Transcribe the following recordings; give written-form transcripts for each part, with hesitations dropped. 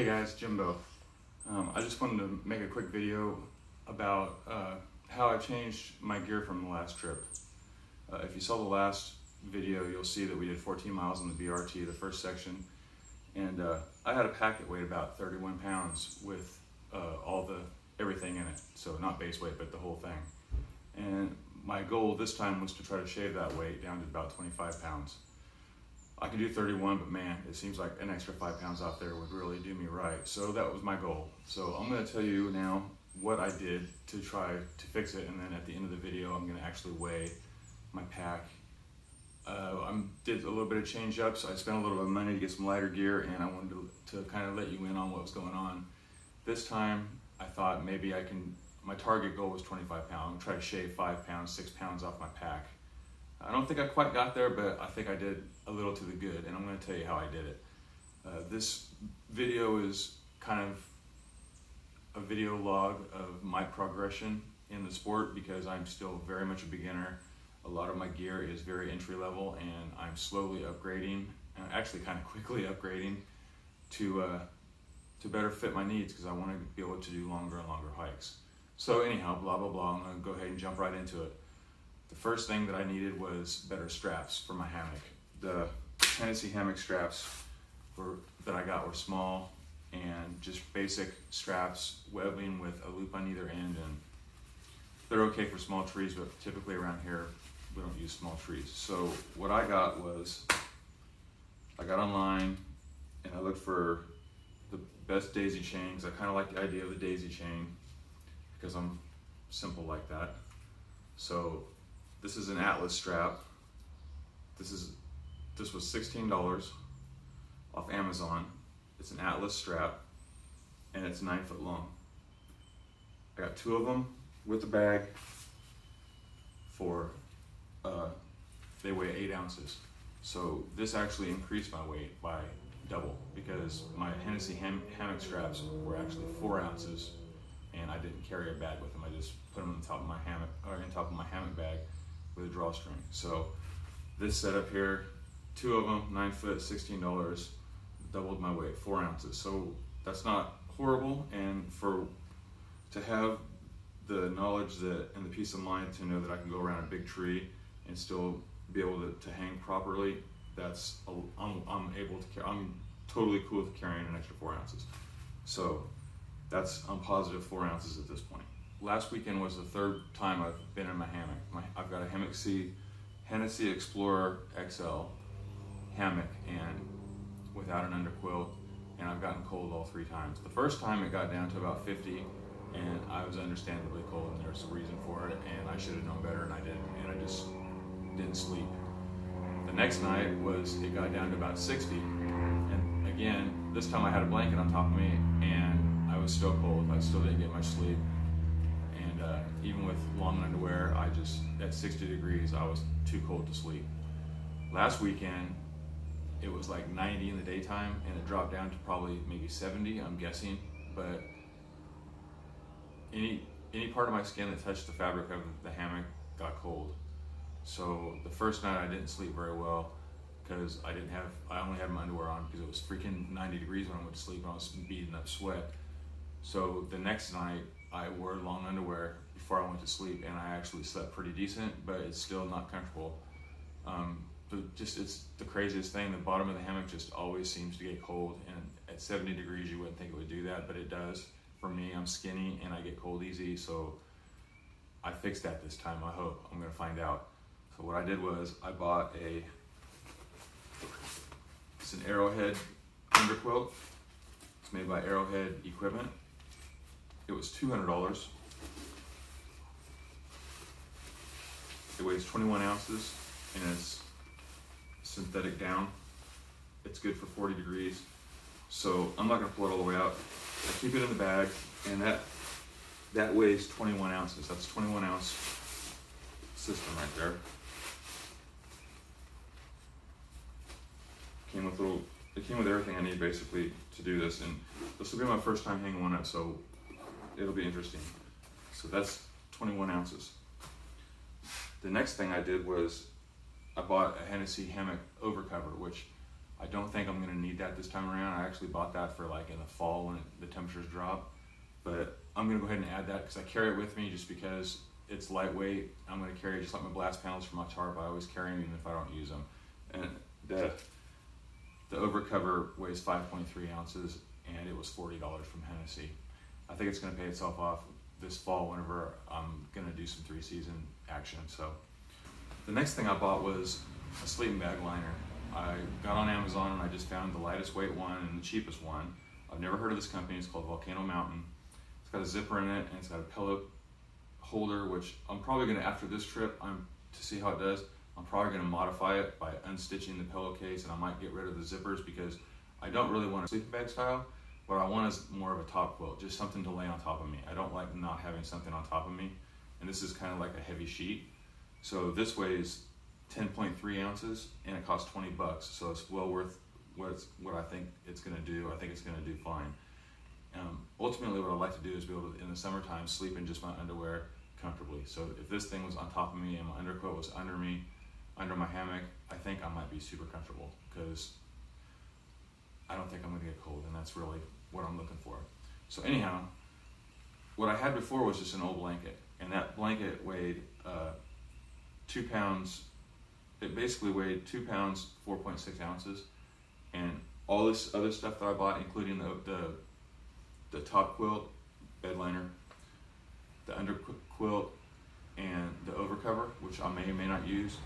Hey guys, Jimbo. I just wanted to make a quick video about how I changed my gear from the last trip. If you saw the last video, you'll see that we did 14 miles on the BRT, the first section, and I had a pack that weighed about 31 pounds with everything in it, so not base weight, but the whole thing. And my goal this time was to try to shave that weight down to about 25 pounds. I can do 31, but man, it seems like an extra 5 pounds out there would really do me right. So that was my goal. So I'm gonna tell you now what I did to try to fix it, and then at the end of the video, I'm gonna actually weigh my pack. I did a little bit of change ups. I spent a little bit of money to get some lighter gear, and I wanted to kind of let you in on what was going on. This time, I thought maybe I can, my target goal was 25 pounds. I'm gonna try to shave 5 pounds, 6 pounds off my pack. I don't think I quite got there, but I think I did a little to the good, and I'm going to tell you how I did it. This video is kind of a video log of my progression in the sport because I'm still very much a beginner. A lot of my gear is very entry level, and I'm slowly upgrading, actually kind of quickly upgrading to better fit my needs because I want to be able to do longer and longer hikes. So anyhow, blah, blah, blah, I'm going to go ahead and jump right into it. The first thing that I needed was better straps for my hammock. The Tennessee hammock straps that I got were small and just basic straps, webbing with a loop on either end, and they're okay for small trees, but typically around here we don't use small trees. So what I got was, I got online and I looked for the best daisy chains. I kind of like the idea of the daisy chain because I'm simple like that. So this is an Atlas strap. This was $16 off Amazon. It's an Atlas strap, and it's 9 foot long. I got 2 of them with the bag for, they weigh 8 ounces. So this actually increased my weight by double because my Hennessy hammock straps were actually 4 ounces, and I didn't carry a bag with them. I just put them on top of my hammock, or on top of my hammock bag with a drawstring. So this setup here, 2 of them, 9 foot, $16, doubled my weight, 4 ounces. So that's not horrible, and to have the knowledge that and the peace of mind to know that I can go around a big tree and still be able to hang properly, I'm totally cool with carrying an extra 4 ounces. So I'm positive 4 ounces at this point. Last weekend was the 3rd time I've been in my hammock. I've got a Hennessy Explorer XL hammock and without an underquilt, and I've gotten cold all 3 times. The first time it got down to about 50, and I was understandably cold, and there's a reason for it, and I should have known better, and I didn't, and I just didn't sleep. The next night it got down to about 60, and again, this time I had a blanket on top of me, and I was still cold. I still didn't get much sleep. Even with long underwear, at 60 degrees, I was too cold to sleep. Last weekend, it was like 90 in the daytime, and it dropped down to probably maybe 70, I'm guessing. But any part of my skin that touched the fabric of the hammock got cold. So the first night I didn't sleep very well because I only had my underwear on because it was freaking 90 degrees when I went to sleep, and I was beating up sweat. So the next night, I wore long underwear before I went to sleep, and I actually slept pretty decent, but it's still not comfortable. It's the craziest thing. The bottom of the hammock just always seems to get cold, and at 70 degrees, you wouldn't think it would do that, but it does. For me, I'm skinny, and I get cold easy, so I fixed that this time, I hope. I'm gonna find out. So what I did was, I bought it's an Arrowhead underquilt. It's made by Arrowhead Equipment. It was $200. It weighs 21 ounces and it's synthetic down. It's good for 40 degrees. So I'm not gonna pull it all the way out. I keep it in the bag, and that weighs 21 ounces. That's a 21 ounce system right there. It came with everything I need basically to do this, and this will be my first time hanging one up, so it'll be interesting. So that's 21 ounces. The next thing I did was I bought a Hennessy hammock overcover, which I don't think I'm gonna need that this time around. I actually bought that for like in the fall when the temperatures drop, but I'm gonna go ahead and add that because I carry it with me just because it's lightweight. I'm gonna carry it just like my blast panels for my tarp. I always carry them even if I don't use them. And the overcover weighs 5.3 ounces and it was $40 from Hennessy. I think it's gonna pay itself off this fall whenever I'm gonna do some 3-season action. So the next thing I bought was a sleeping bag liner. I got on Amazon and I just found the lightest weight one and the cheapest one. I've never heard of this company. It's called Volcano Mountain. It's got a zipper in it and it's got a pillow holder, which I'm probably gonna, after this trip, to see how it does, I'm probably gonna modify it by unstitching the pillowcase, and I might get rid of the zippers because I don't really want a sleeping bag style. What I want is more of a top quilt, just something to lay on top of me. I don't like not having something on top of me, and this is kind of like a heavy sheet. So this weighs 10.3 ounces and it costs $20, so it's well worth what I think it's gonna do. I think it's gonna do fine. Ultimately, what I'd like to do is be able to, in the summertime, sleep in just my underwear comfortably. So if this thing was on top of me and my underquilt was under me, under my hammock, I think I might be super comfortable because I don't think I'm gonna get cold, and that's really what I'm looking for. So anyhow, what I had before was just an old blanket, and that blanket weighed 2 pounds. It basically weighed 2 pounds, 4.6 ounces, and all this other stuff that I bought, including the top quilt, bed liner, the under quilt, and the overcover, which I may or may not use,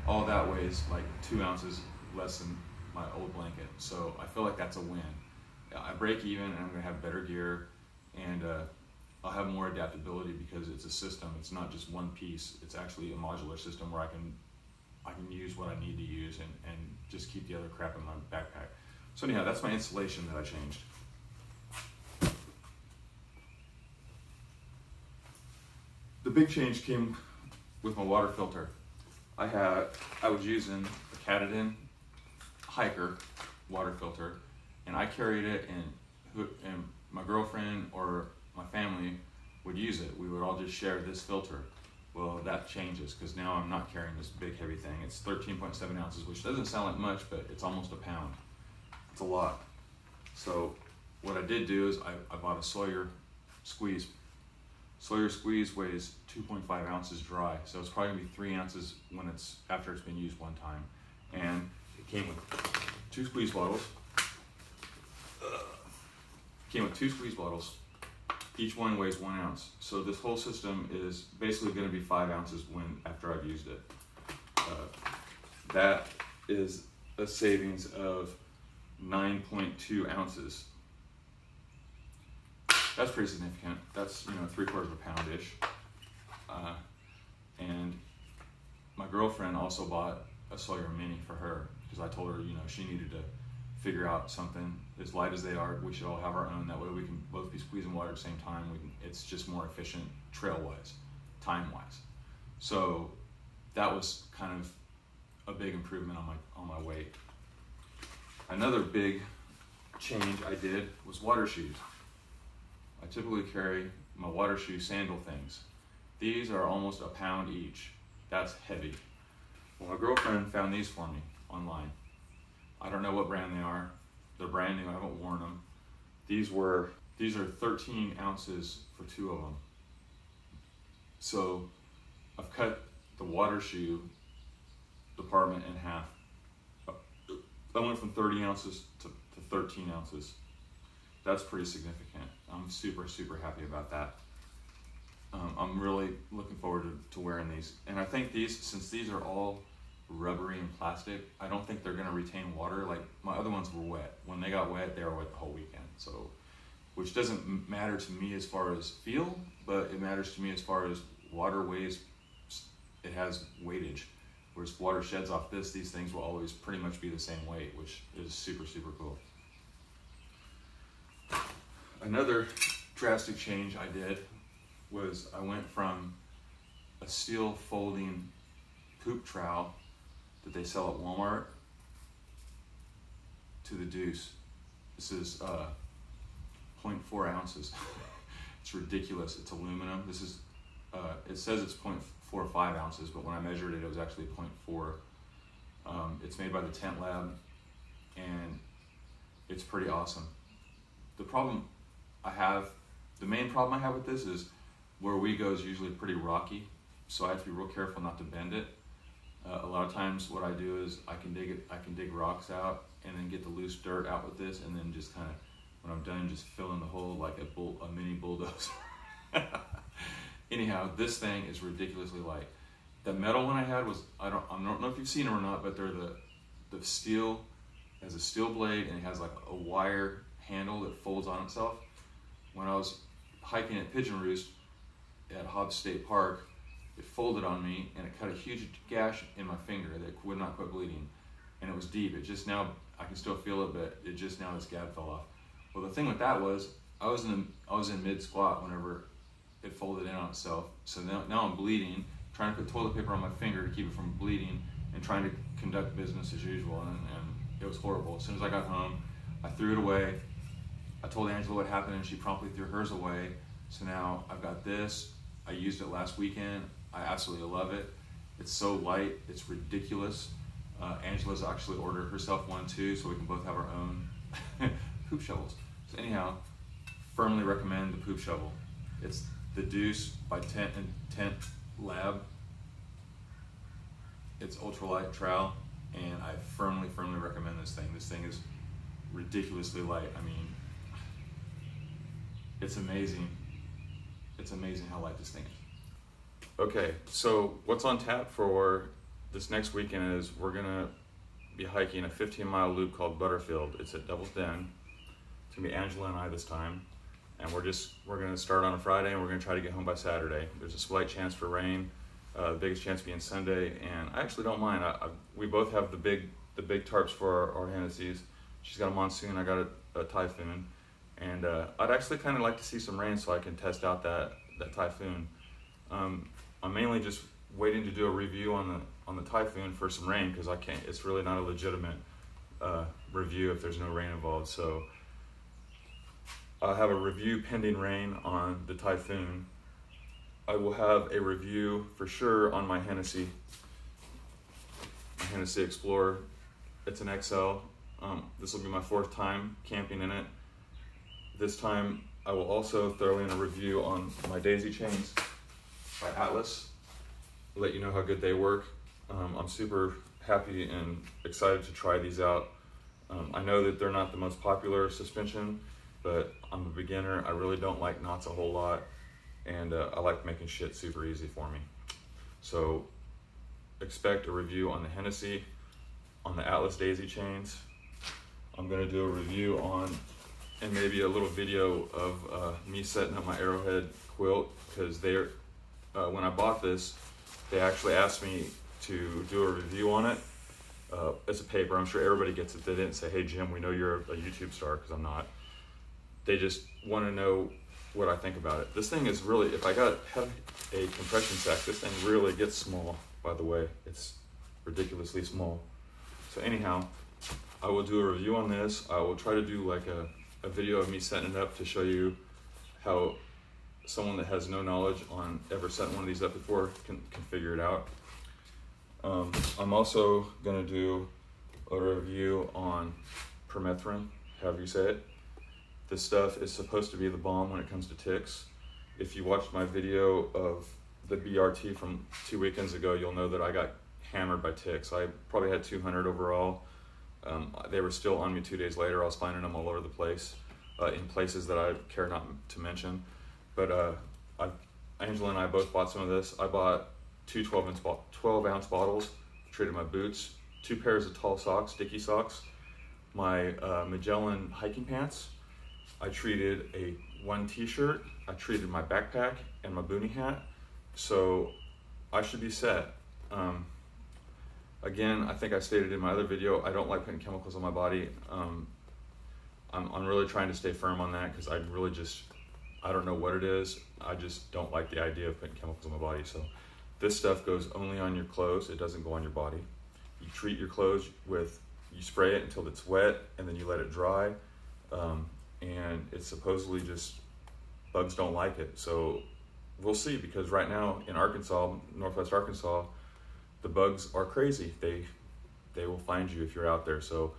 all that weighs like 2 ounces less than my old blanket. So I feel like that's a win. I break even and I'm gonna have better gear, and I'll have more adaptability because it's a system. It's not just one piece. It's actually a modular system where I can use what I need to use and just keep the other crap in my backpack. So anyhow, that's my installation that I changed. The big change came with my water filter. I was using a Katadyn Hiker water filter, and I carried it, and my girlfriend or my family would use it. We would all just share this filter. Well, that changes because now I'm not carrying this big heavy thing. It's 13.7 ounces, which doesn't sound like much, but it's almost a pound. It's a lot. So what I did do is I bought a Sawyer Squeeze. Sawyer Squeeze weighs 2.5 ounces dry, so it's probably gonna be 3 ounces after it's been used one time. And it came with 2 squeeze bottles. Each one weighs 1 ounce. So this whole system is basically gonna be 5 ounces after I've used it. That is a savings of 9.2 ounces. That's pretty significant. That's 3/4 of a pound-ish. And my girlfriend also bought a Sawyer Mini for her because I told her, she needed to figure out something. As light as they are, we should all have our own. That way we can both be squeezing water at the same time. It's just more efficient trail-wise, time-wise. So that was kind of a big improvement on my weight. Another big change I did was water shoes. I typically carry my water shoe sandal things. These are almost a pound each. That's heavy. Well, my girlfriend found these for me online. I don't know what brand they are. They're brand new, I haven't worn them. These are 13 ounces for 2 of them. So I've cut the water shoe department in half. I went from 30 ounces to 13 ounces. That's pretty significant. I'm super, super happy about that. I'm really looking forward to wearing these. And I think since these are all rubbery and plastic, I don't think they're gonna retain water. Like my other ones were wet. When they got wet, they were wet the whole weekend. So, which doesn't matter to me as far as feel, but it matters to me as far as water weighs, it has weightage. Whereas water sheds off these things will always pretty much be the same weight, which is super, super cool. Another drastic change I did was I went from a steel folding poop trowel that they sell at Walmart to the Deuce. This is 0.4 ounces. It's ridiculous. It's aluminum. This is it says it's 0.45 ounces, but when I measured it, it was actually 0.4. It's made by the Tent Lab, and it's pretty awesome. The main problem I have with this is where we go is usually pretty rocky, so I have to be real careful not to bend it. A lot of times what I do is I can dig rocks out and then get the loose dirt out with this, and then just kind of, when I'm done, just fill in the hole like a mini bulldozer. Anyhow, this thing is ridiculously light. The metal one I had was, I don't know if you've seen them or not, but they're the steel, has a steel blade, and it has like a wire handle that folds on itself. When I was hiking at Pigeon Roost at Hobbs State Park, it folded on me and it cut a huge gash in my finger that would not quit bleeding. And it was deep. It just now, I can still feel it, but it just now, its scab fell off. Well, the thing with that was, I was in mid squat whenever it folded in on itself. So now I'm bleeding, trying to put toilet paper on my finger to keep it from bleeding, and trying to conduct business as usual, and it was horrible. As soon as I got home, I threw it away. I told Angela what happened, and she promptly threw hers away. So now I've got this. I used it last weekend. I absolutely love it. It's so light, it's ridiculous. Angela's actually ordered herself one too, so we can both have our own poop shovels. So anyhow, firmly recommend the poop shovel. It's the Deuce by Tent Lab. It's ultralight trowel, and I firmly recommend this thing. This thing is ridiculously light. I mean, it's amazing. It's amazing how light this thing is. Okay, so what's on tap for this next weekend is we're gonna be hiking a 15-mile loop called Butterfield. It's at Devil's Den. It's gonna be Angela and I this time, and we're gonna start on a Friday, and we're gonna try to get home by Saturday. There's a slight chance for rain, the biggest chance being Sunday, and I actually don't mind. We both have the big tarps for our Hennessy's. She's got a monsoon, I got a typhoon, and I'd actually kind of like to see some rain so I can test out that typhoon. I'm mainly just waiting to do a review on the typhoon for some rain, because it's really not a legitimate review if there's no rain involved. So I'll have a review pending rain on the typhoon. I will have a review for sure on my Hennessy Explorer. It's an XL. This will be my 4th time camping in it. This time I will also throw in a review on my daisy chains by Atlas. I'll let you know how good they work. I'm super happy and excited to try these out. I know that they're not the most popular suspension, but I'm a beginner. I really don't like knots a whole lot, and I like making shit super easy for me. So expect a review on the Hennessy, on the Atlas daisy chains. I'm gonna do a review on, and maybe a little video of me setting up my Arrowhead quilt, because when I bought this, they actually asked me to do a review on it. It's a paper, I'm sure everybody gets it. They didn't say, hey Jim, we know you're a YouTube star, because I'm not. They just want to know what I think about it. This thing is really, if I have a compression sack, this thing really gets small, by the way. It's ridiculously small. So anyhow, I will do a review on this. I will try to do like a video of me setting it up to show you how someone that has no knowledge on ever setting one of these up before can figure it out. I'm also gonna do a review on permethrin, however you say it. This stuff is supposed to be the bomb when it comes to ticks. If you watched my video of the BRT from 2 weekends ago, you'll know that I got hammered by ticks. I probably had 200 overall. They were still on me 2 days later. I was finding them all over the place, in places that I care not to mention. But Angela and I both bought some of this. I bought two 12-ounce bottles, treated my boots, 2 pairs of tall socks, Dickie socks, my Magellan hiking pants. I treated one t-shirt, I treated my backpack and my boonie hat. So I should be set. Again, I think I stated in my other video, I don't like putting chemicals on my body. I'm really trying to stay firm on that, because I don't know what it is. I just don't like the idea of putting chemicals on my body. So this stuff goes only on your clothes. It doesn't go on your body. You treat your clothes you spray it until it's wet, and then you let it dry. And it's supposedly just, bugs don't like it. So we'll see, because right now in Arkansas, Northwest Arkansas, the bugs are crazy. They will find you if you're out there. So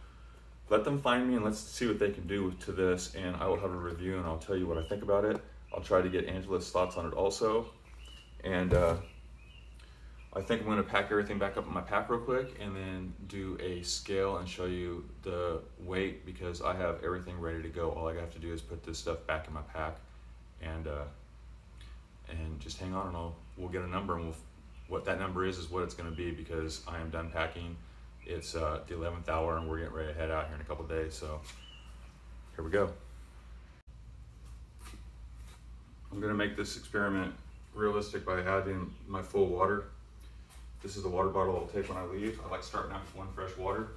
let them find me and let's see what they can do to this, and I will have a review and I'll tell you what I think about it. I'll try to get Angela's thoughts on it also. And I think I'm gonna pack everything back up in my pack real quick and then do a scale and show you the weight, because I have everything ready to go. All I have to do is put this stuff back in my pack and just hang on, and we'll get a number, and what that number is what it's gonna be, because I am done packing. It's the 11th hour and we're getting ready to head out here in a couple of days, so here we go. I'm gonna make this experiment realistic by adding my full water. This is the water bottle I'll take when I leave. I like starting out with 1 fresh water,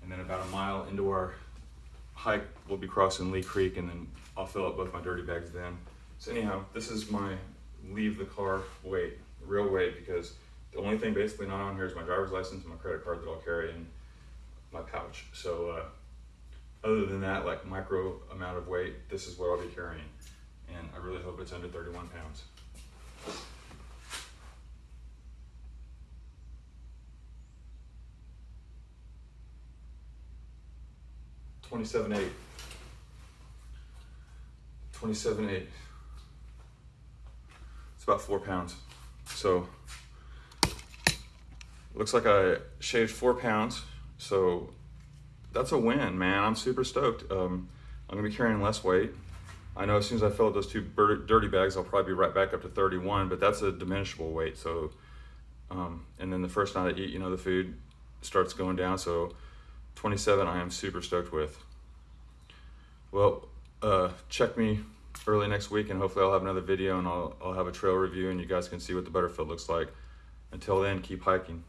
and then about a mile into our hike, we'll be crossing Lee Creek, and then I'll fill up both my dirty bags then. So anyhow, this is my leave the car weight, real weight, because the only thing basically not on here is my driver's license and my credit card that I'll carry in my pouch. So other than that, like micro amount of weight, this is what I'll be carrying. And I really hope it's under 31 pounds. $27.8. $27.8. It's about 4 pounds. So looks like I shaved 4 pounds. So that's a win, man. I'm super stoked. I'm gonna be carrying less weight. I know as soon as I fill up those 2 dirty bags, I'll probably be right back up to 31, but that's a diminishable weight. So, and then the first night I eat, the food starts going down. So 27, I am super stoked with. Well, check me early next week, and hopefully I'll have another video, and I'll have a trail review, and you guys can see what the Butterfield looks like. Until then, keep hiking.